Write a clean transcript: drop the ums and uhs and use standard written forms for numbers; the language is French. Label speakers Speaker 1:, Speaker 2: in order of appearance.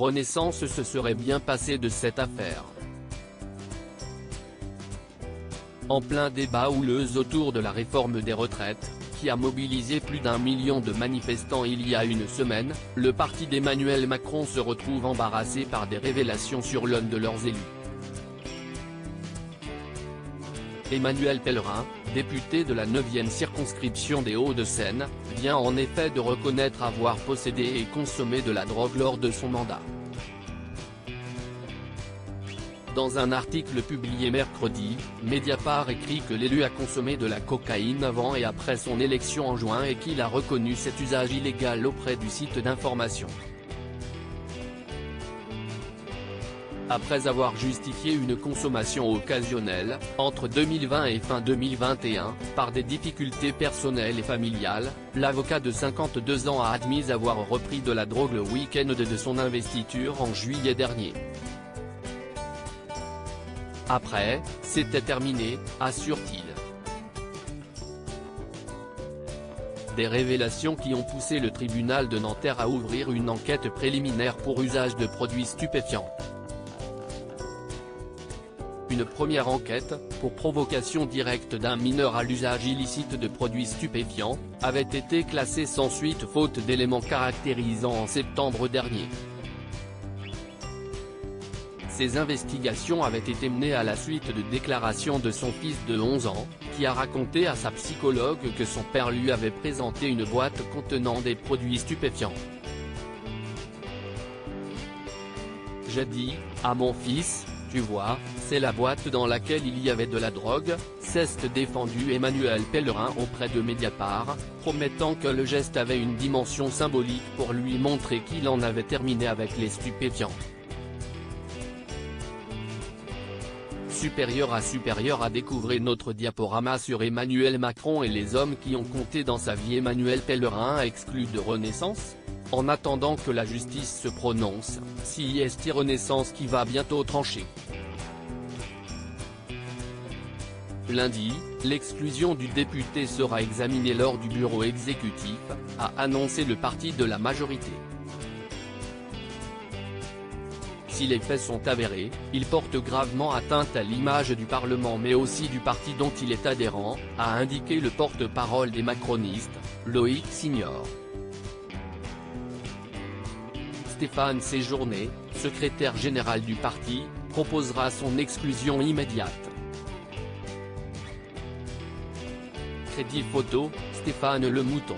Speaker 1: Renaissance se serait bien passé de cette affaire. En plein débat houleux autour de la réforme des retraites, qui a mobilisé plus d'1 million de manifestants il y a une semaine, le parti d'Emmanuel Macron se retrouve embarrassé par des révélations sur l'un de leurs élus. Emmanuel Pellerin, député de la 9e circonscription des Hauts-de-Seine, vient en effet de reconnaître avoir possédé et consommé de la drogue lors de son mandat. Dans un article publié mercredi, Mediapart écrit que l'élu a consommé de la cocaïne avant et après son élection en juin et qu'il a reconnu cet usage illégal auprès du site d'information. Après avoir justifié une consommation occasionnelle, entre 2020 et fin 2021, par des difficultés personnelles et familiales, l'avocat de 52 ans a admis avoir repris de la drogue le week-end de son investiture en juillet dernier. Après, c'était terminé, assure-t-il. Des révélations qui ont poussé le tribunal de Nanterre à ouvrir une enquête préliminaire pour usage de produits stupéfiants. Une première enquête, pour provocation directe d'un mineur à l'usage illicite de produits stupéfiants, avait été classée sans suite faute d'éléments caractérisants en septembre dernier. Ces investigations avaient été menées à la suite de déclarations de son fils de 11 ans, qui a raconté à sa psychologue que son père lui avait présenté une boîte contenant des produits stupéfiants. J'ai dit, à mon fils, tu vois, c'est la boîte dans laquelle il y avait de la drogue, s'est défendu Emmanuel Pellerin auprès de Mediapart, promettant que le geste avait une dimension symbolique pour lui montrer qu'il en avait terminé avec les stupéfiants. Supérieur à découvrir notre diaporama sur Emmanuel Macron et les hommes qui ont compté dans sa vie. Emmanuel Pellerin exclu de Renaissance. En attendant que la justice se prononce, CIST Renaissance qui va bientôt trancher. Lundi, l'exclusion du député sera examinée lors du bureau exécutif, a annoncé le parti de la majorité. Si les faits sont avérés, il porte gravement atteinte à l'image du Parlement mais aussi du parti dont il est adhérent, a indiqué le porte-parole des macronistes, Loïc Signor. Stéphane Séjourné, secrétaire général du parti, proposera son exclusion immédiate. Crédit photo, Stéphane Le Mouton.